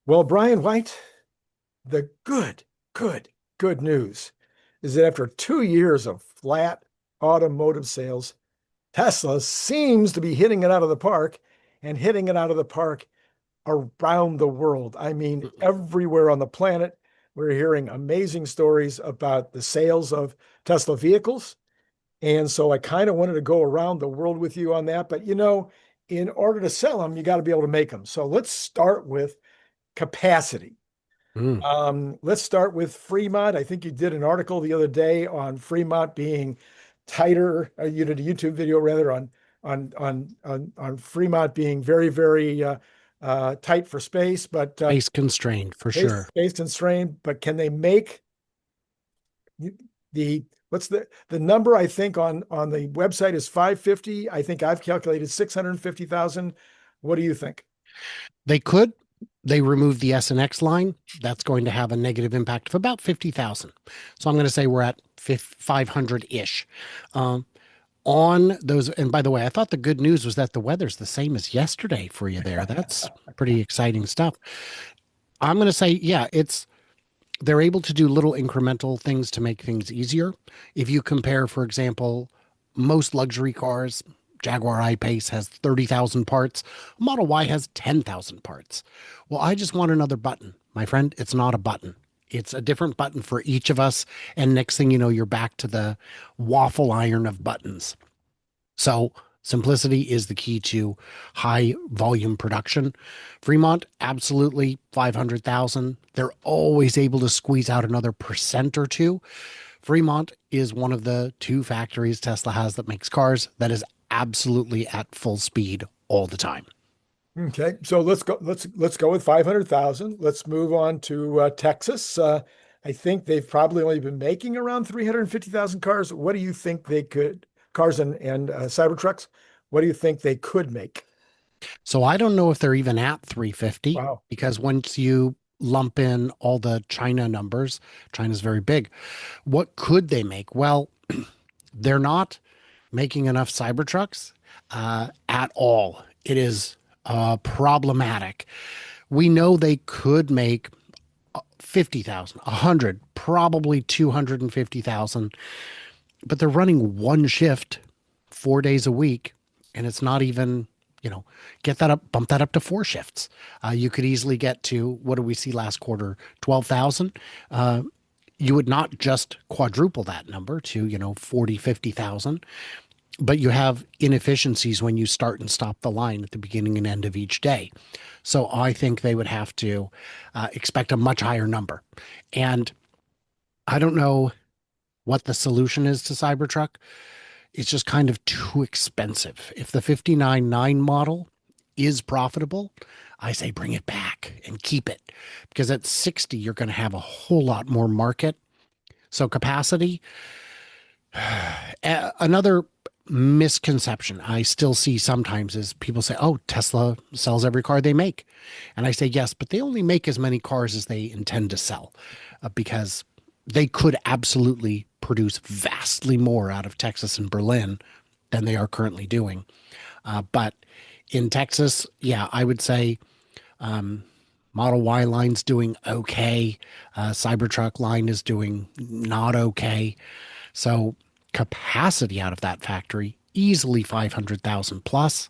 Well, Brian White, the good news is that after 2 years of flat automotive sales, Tesla seems to be hitting it out of the park and hitting it out of the park around the world. I mean, everywhere on the planet, we're hearing amazing stories about the sales of Tesla vehicles. And so I kind of wanted to go around the world with you on that. But, in order to sell them, you got to be able to make them. So let's start with capacity. Mm. Let's start with Fremont. I think you did an article the other day on Fremont being tighter. You did a YouTube video rather on Fremont being very, very tight for space, but Space constrained for sure. space constrained. But can they make the what's the number? I think on the website is 550. I think I've calculated 650,000. What do you think? They could. They remove the S and X line. That's going to have a negative impact of about 50,000. So I'm going to say we're at 500-ish. On those, and by the way, I thought the good news was that the weather's the same as yesterday for you there. That's pretty exciting stuff. I'm going to say, yeah, they're able to do little incremental things to make things easier. If you compare, for example, most luxury cars, Jaguar I-Pace has 30,000 parts. Model Y has 10,000 parts. Well, I just want another button. My friend, it's not a button. It's a different button for each of us. And next thing you know, you're back to the waffle iron of buttons. So simplicity is the key to high volume production. Fremont, absolutely 500,000. They're always able to squeeze out another percent or two. Fremont is one of the two factories Tesla has that makes cars that is absolutely at full speed all the time. Okay, so let's go with 500,000. Let's move on to Texas. I think they've probably only been making around 350,000 cars. What do you think they could cars and Cybertrucks? What do you think they could make? So I don't know if they're even at 350 Wow. because once you lump in all the China numbers, China's very big. What could they make? Well, they're not making enough Cybertrucks at all. It is problematic. We know they could make 50,000, 100, probably 250,000, but they're running one shift 4 days a week, and it's not even, get that up, bump that up to four shifts. You could easily get to, what did we see last quarter? 12,000. You would not just quadruple that number to, 40, 50,000, but you have inefficiencies when you start and stop the line at the beginning and end of each day. So I think they would have to expect a much higher number. And I don't know what the solution is to Cybertruck. It's just kind of too expensive. If the 59.9 model is profitable, I say bring it back and keep it, because at 60, you're going to have a whole lot more market. So capacity, another misconception I still see sometimes is people say, oh, Tesla sells every car they make. And I say, yes, but they only make as many cars as they intend to sell, because they could absolutely produce vastly more out of Texas and Berlin than they are currently doing. But in Texas, yeah, I would say Model Y line's doing okay. Cybertruck line is doing not okay. So capacity out of that factory, easily 500,000 plus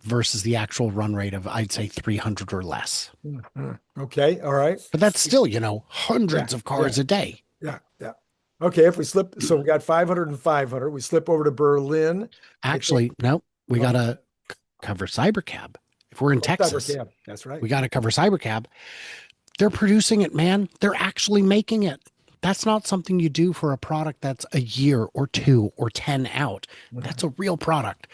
versus the actual run rate of, I'd say, 300 or less. Mhm. Okay, all right. But that's still, Yeah, hundreds of yeah, cars a day. yeah, yeah. Okay, if we slip, so we got 500 and 500. We slip over to Berlin. I think, Actually, no, we got oh, to cover Cybercab. If we're in Texas, Cybercab. That's right. we got to cover Cybercab. They're producing it, man. They're actually making it. That's not something you do for a product that's a year or two or 10 out. That's a real product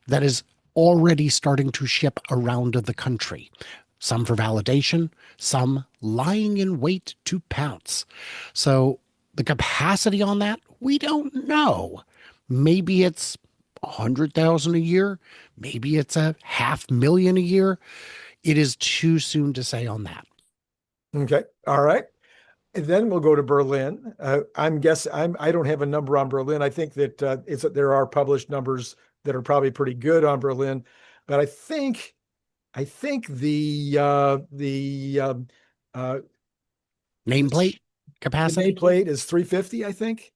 that is already starting to ship around the country. Some for validation, some lying in wait to pounce. So the capacity on that, we don't know. Maybe it's 100,000 a year. Maybe it's a 500,000 a year. It is too soon to say on that. Okay, all right. And then we'll go to Berlin. I don't have a number on Berlin. I think that there are published numbers that are probably pretty good on Berlin, but I think I think uh, Nameplate the capacity. nameplate is 350, I think.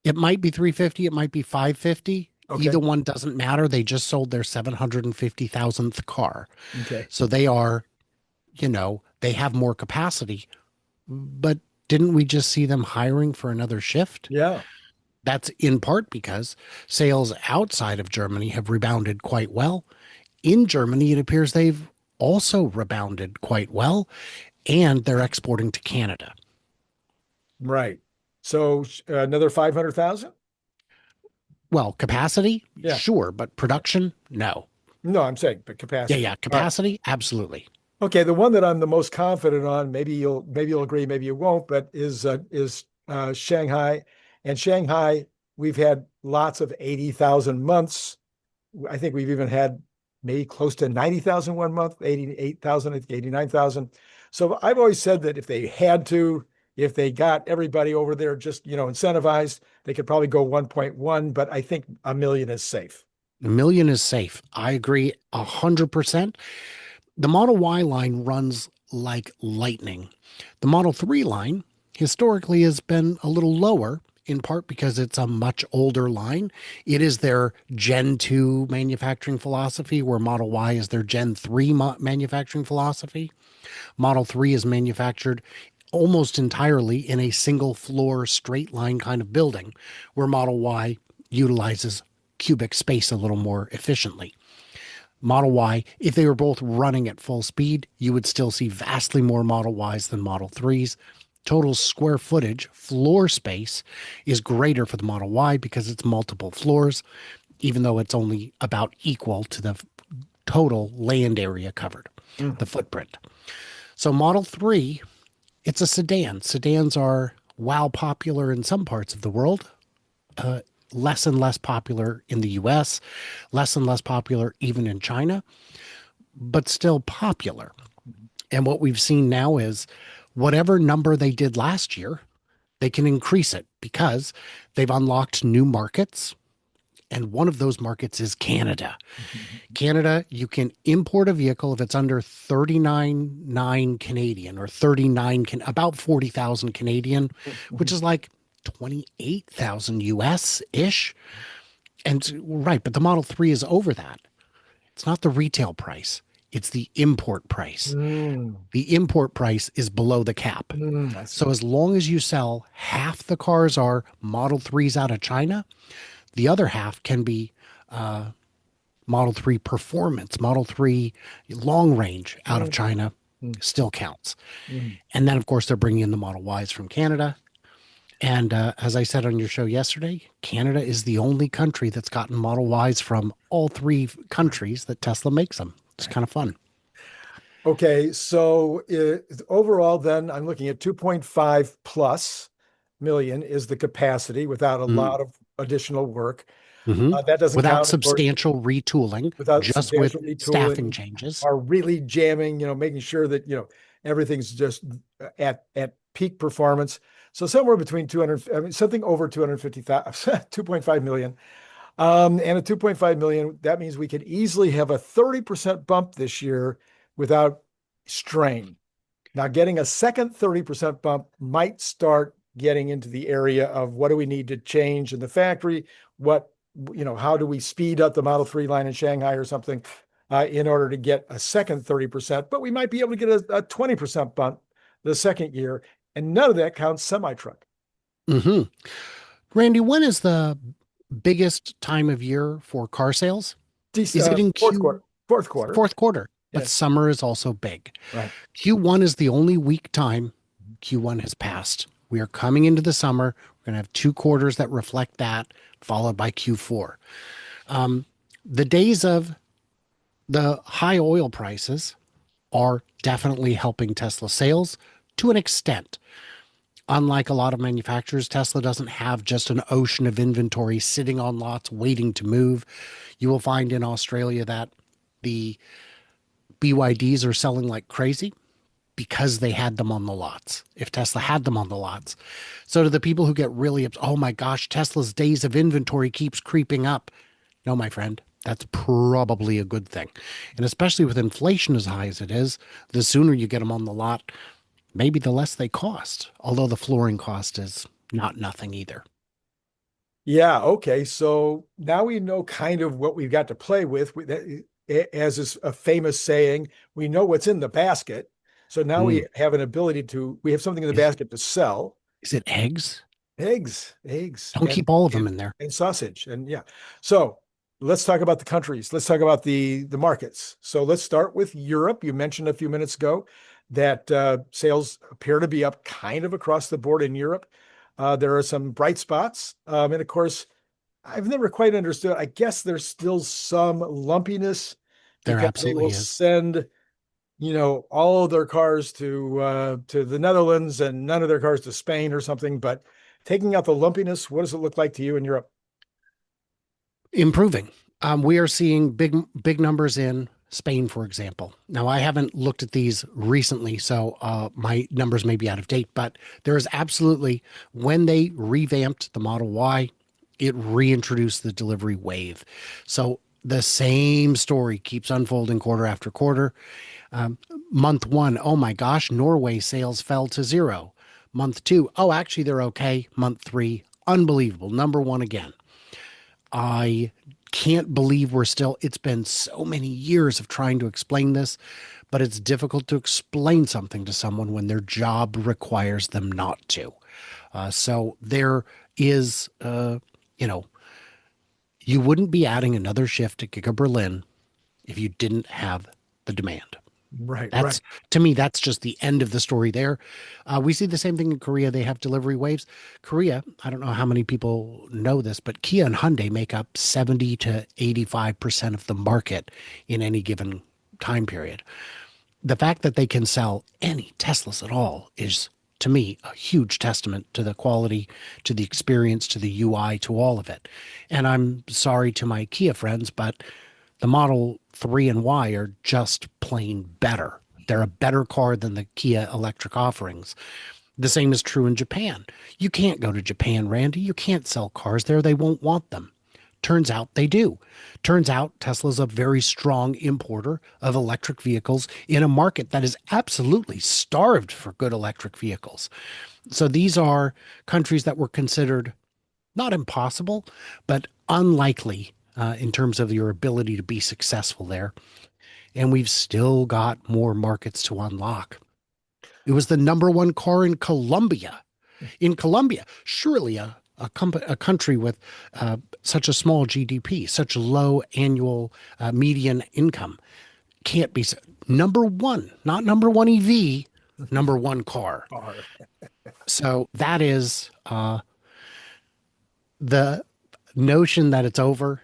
It might be 350, it might be 550. Okay. Either one doesn't matter. They just sold their 750,000th car. Okay. So they are, they have more capacity. But didn't we just see them hiring for another shift? Yeah. That's in part because sales outside of Germany have rebounded quite well. In Germany, it appears they've also rebounded quite well, and they're exporting to Canada. Right. So another 500,000? Well, capacity, Yeah. sure, but production, no. No, I'm saying, but Yeah, capacity. yeah, All right. capacity, absolutely. Okay, the one that I'm the most confident on, maybe you'll agree, maybe you won't, but is Shanghai. And Shanghai, we've had lots of 80,000 months. I think we've even had maybe close to 90,000 one month, 88,000, I think 89,000. So I've always said that if they got everybody over there just, incentivized, they could probably go 1.1, but I think a million is safe. A million is safe. I agree 100%. The Model Y line runs like lightning. The Model 3 line historically has been a little lower, in part because it's a much older line. It is their Gen 2 manufacturing philosophy, where Model Y is their Gen 3 manufacturing philosophy. Model 3 is manufactured almost entirely in a single floor straight line kind of building, where Model Y utilizes cubic space a little more efficiently. Model Y, if they were both running at full speed, you would still see vastly more Model Ys than Model 3s. Total square footage, floor space, is greater for the Model Y because it's multiple floors, even though it's only about equal to the total land area covered, Mm. the footprint. So Model 3, it's a sedan. Sedans are, while popular in some parts of the world, less and less popular in the US, less and less popular even in China, but still popular. And what we've seen now is whatever number they did last year, they can increase it because they've unlocked new markets. And one of those markets is Canada. Canada, you can import a vehicle if it's under 39.9 Canadian or 39, about 40,000 Canadian, which is like 28,000 US ish. And right, but the Model 3 is over that. It's not the retail price, it's the import price. Mm. The import price is below the cap. I see. So as long as you sell half the cars are Model 3s out of China, the other half can be Model 3 performance, Model 3 long range out of Mm. China Mm. still counts. Mm. And then, of course, they're bringing in the Model Ys from Canada. And as I said on your show yesterday, Canada is the only country that's gotten Model Ys from all three countries that Tesla makes them. It's kind of fun. Okay, so overall, then I'm looking at 2.5 plus million is the capacity without a lot of additional work. Mm-hmm. That doesn't Without count, of course, substantial retooling, without just with substantial staffing retooling, changes. are really jamming, making sure that, everything's just at peak performance. So somewhere between 200, I mean, something over 250,000, 2.5 million. And a 2.5 million, that means we could easily have a 30% bump this year without strain. Now, getting a second 30% bump might start getting into the area of what do we need to change in the factory? How do we speed up the Model 3 line in Shanghai or something in order to get a second 30%? But we might be able to get a 20% bump the second year. And none of that counts semi-truck. Mm-hmm. Randy, when is the biggest time of year for car sales? Is it in Fourth quarter. Fourth quarter. fourth quarter? But Yeah. summer is also big. Right. Q1 is the only weak time. Q1 has passed. We are coming into the summer. We're going to have 2 quarters that reflect that, followed by Q4. The days of the high oil prices are definitely helping Tesla sales to an extent. Unlike a lot of manufacturers, Tesla doesn't have just an ocean of inventory sitting on lots waiting to move. You will find in Australia that the BYDs are selling like crazy because they had them on the lots. If Tesla had them on the lots. So to the people who get really upset, oh my gosh, Tesla's days of inventory keeps creeping up. No, my friend, That's probably a good thing. And especially with inflation as high as it is, the sooner you get them on the lot, maybe the less they cost. Although the flooring cost is not nothing either. Yeah, okay. So now we know kind of what we've got to play with. As is a famous saying, we know what's in the basket. So now Mm. we have an ability to, we have something in the Is basket to sell. is it eggs? Eggs, Don't keep all of them in there. and sausage, and yeah. So let's talk about the countries. Let's talk about the markets. So let's start with Europe. You mentioned a few minutes ago that sales appear to be up kind of across the board in Europe. There are some bright spots, and of course, I've never quite understood. I guess there's still some lumpiness There because they will absolutely is. send all of their cars to the Netherlands and none of their cars to Spain or something. But taking out the lumpiness, what does it look like to you in Europe? Improving. We are seeing big numbers in Spain, for example. Now, I haven't looked at these recently, so my numbers may be out of date, but there is absolutely, when they revamped the Model Y, it reintroduced the delivery wave. So the same story keeps unfolding quarter after quarter. Month one, oh my gosh, Norway sales fell to zero. Month two, oh, actually, they're okay. Month three, unbelievable. Number one again. I can't believe it's been so many years of trying to explain this, but it's difficult to explain something to someone when their job requires them not to. So there is, you know, you wouldn't be adding another shift to Giga Berlin if you didn't have the demand. Right, right. That's To me, that's just the end of the story there. We see the same thing in Korea. They have delivery waves. Korea, I don't know how many people know this, but Kia and Hyundai make up 70 to 85% of the market in any given time period. The fact that they can sell any Teslas at all is, to me, a huge testament to the quality, to the experience, to the UI, to all of it. And I'm sorry to my Kia friends, but the Model 3 and Y are just plain better. They're a better car than the Kia electric offerings. The same is true in Japan. You can't go to Japan, Randy. You can't sell cars there. They won't want them. Turns out they do. Turns out Tesla's a very strong importer of electric vehicles in a market that is absolutely starved for good electric vehicles. So these are countries that were considered not impossible, but unlikely in terms of your ability to be successful there. And we've still got more markets to unlock. It was the number one car in Colombia. In Colombia, surely a country with such a small GDP, such low annual median income, can't be number one, not number one EV, number one car. So that is the notion that it's over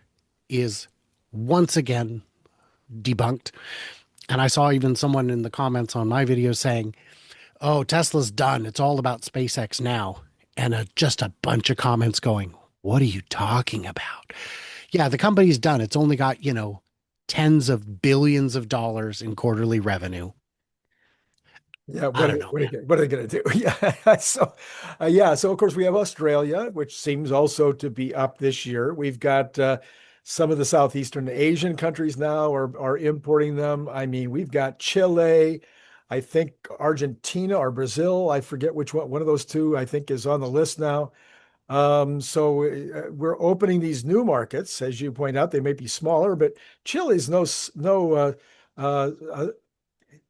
is once again debunked. And I saw even someone in the comments on my video saying, oh, Tesla's done. It's all about SpaceX now. And just a bunch of comments going, what are you talking about? Yeah, the company's done. It's only got, tens of billions of dollars in quarterly revenue. Yeah, I don't know, man. what are they going to do? Yeah, yeah. So of course we have Australia, which seems also to be up this year. We've got some of the Southeastern Asian countries now are importing them. I mean, we've got Chile, I think Argentina or Brazil. I forget which one of those two I think is on the list now. So we're opening these new markets, as you point out. They may be smaller, but Chile's no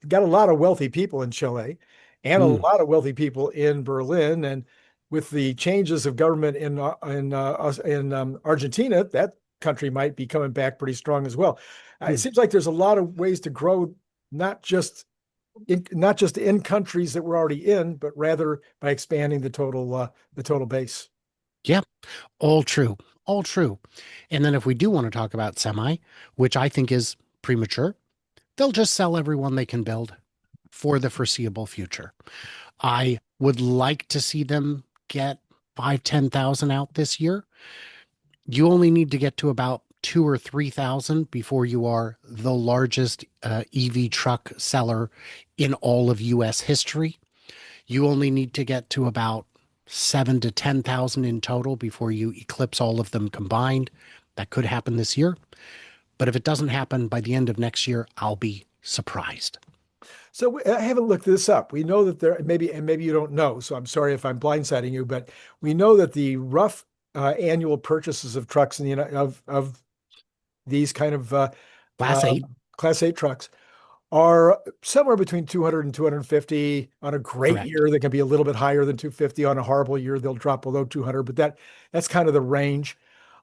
got a lot of wealthy people in Chile and a Mm, lot of wealthy people in Berlin. And with the changes of government in Argentina, that country might be coming back pretty strong as well. It mm. seems like there's a lot of ways to grow, not just in countries that we're already in, but rather by expanding the total base. Yeah, all true. All true. And then if we do want to talk about semi, which I think is premature, they'll just sell everyone they can build for the foreseeable future. I would like to see them get 10,000 out this year. You only need to get to about 2 or 3,000 before you are the largest EV truck seller in all of US history. You only need to get to about 7 to 10,000 in total before you eclipse all of them combined. That could happen this year. But if it doesn't happen by the end of next year, I'll be surprised. So I haven't looked this up. We know that there maybe you don't know. So I'm sorry if I'm blindsiding you, but we know that the rough annual purchases of trucks in the of these kind of Class 8. Class 8 trucks are somewhere between 200 and 250 on a great Correct. year. They can be a little bit higher than 250 on a horrible year. They'll drop below 200, but that's kind of the range.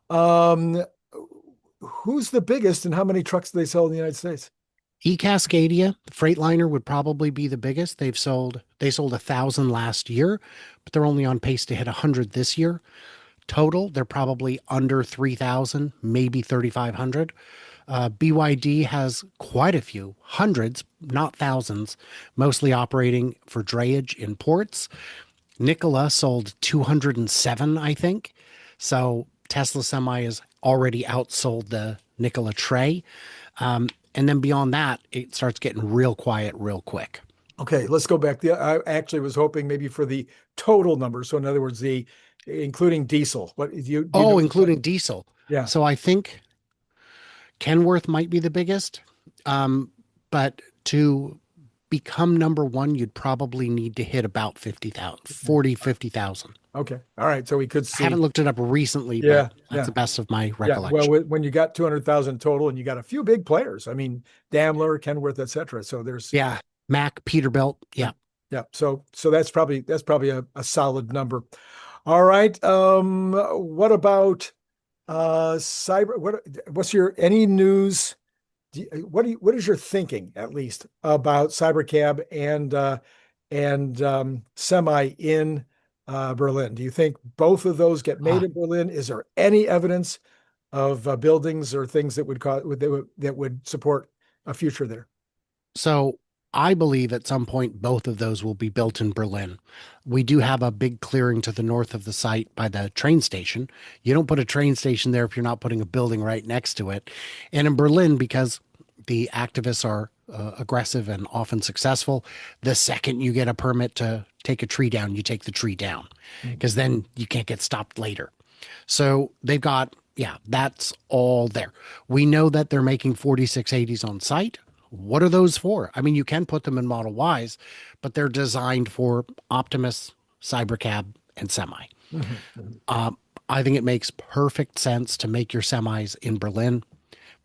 Um, who's the biggest and how many trucks do they sell in the United States? 𝐒𝐚𝐭𝐮𝐫𝐝𝐚𝐲, the Freightliner, would probably be the biggest. They sold 1,000 last year, but they're only on pace to hit 100 this year. Total, they're probably under 3,000, maybe 3,500. BYD has quite a few, hundreds, not thousands, mostly operating for drayage in ports. Nikola sold 207, I think. So Tesla Semi has already outsold the Nikola Tre. And then beyond that, it starts getting real quiet real quick. Okay, let's go back. I actually was hoping maybe for the total number. So in other words, the including diesel. What do you know? Including diesel. Yeah. So I think Kenworth might be the biggest. But to become number one, you'd probably need to hit about 50,000, 40, 50,000. Okay. All right. So we could I see. haven't looked it up recently, Yeah, but that's the best of my Yeah. recollection. Well, when you got 200,000 total and you got a few big players, I mean, Daimler, Kenworth, et cetera. So there's, Yeah. Mack, Peterbilt. Yeah. yeah. So that's probably a solid number. All right. What about cyber? What's your any news? What is your thinking at least about Cybercab and Semi in Berlin? Do you think both of those get made in Berlin? Is there any evidence of buildings or things that would support a future there? So I believe at some point both of those will be built in Berlin. We do have a big clearing to the north of the site by the train station. You don't put a train station there if you're not putting a building right next to it. And in Berlin, because the activists are aggressive and often successful, the second you get a permit to take a tree down, you take the tree down because then you can't get stopped later. So they've got, that's all there. We know that they're making 4680s on site. What are those for? I mean, you can put them in Model Ys, but they're designed for Optimus, Cybercab, and Semi. I think it makes perfect sense to make your semis in Berlin,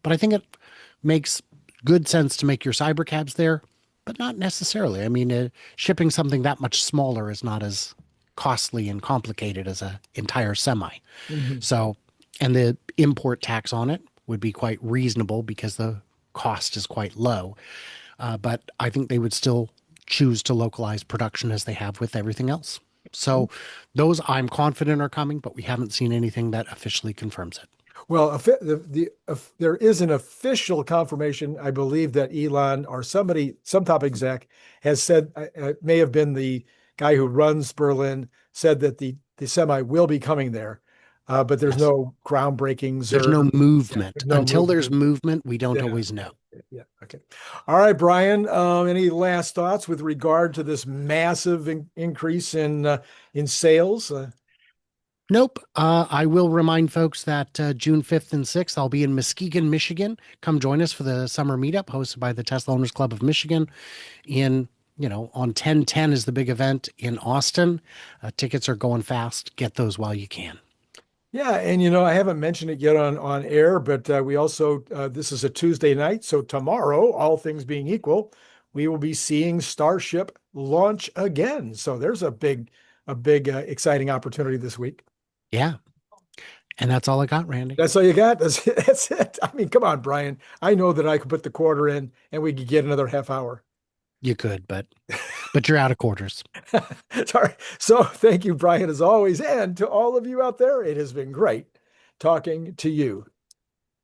but I think it makes good sense to make your Cybercabs there, but not necessarily. I mean, shipping something that much smaller is not as costly and complicated as an entire semi. So, and the import tax on it would be quite reasonable because the cost is quite low. But I think they would still choose to localize production as they have with everything else. So those I'm confident are coming, but we haven't seen anything that officially confirms it. Well, there is an official confirmation, I believe, that Elon or some top exec has said, may have been the guy who runs Berlin, said that the Semi will be coming there, but there's no groundbreakings. There's no movement. There's no Until movement. there's movement, we don't always know. Yeah. Okay. All right, Brian. Any last thoughts with regard to this massive increase in sales? Nope. I will remind folks that June 5th and 6th, I'll be in Muskegon, Michigan. Come join us for the summer meetup hosted by the Tesla Owners Club of Michigan. On 10/10 is the big event in Austin. Tickets are going fast. Get those while you can. Yeah, and I haven't mentioned it yet on air, but we also this is a Tuesday night, so tomorrow, all things being equal, we will be seeing Starship launch again. So there's a big exciting opportunity this week. Yeah. And that's all I got, Randy. That's all you got? That's it. I mean, come on, Brian. I know that I could put the quarter in and we could get another half hour. You could, but you're out of quarters. Sorry. So thank you, Brian, as always. And to all of you out there, it has been great talking to you.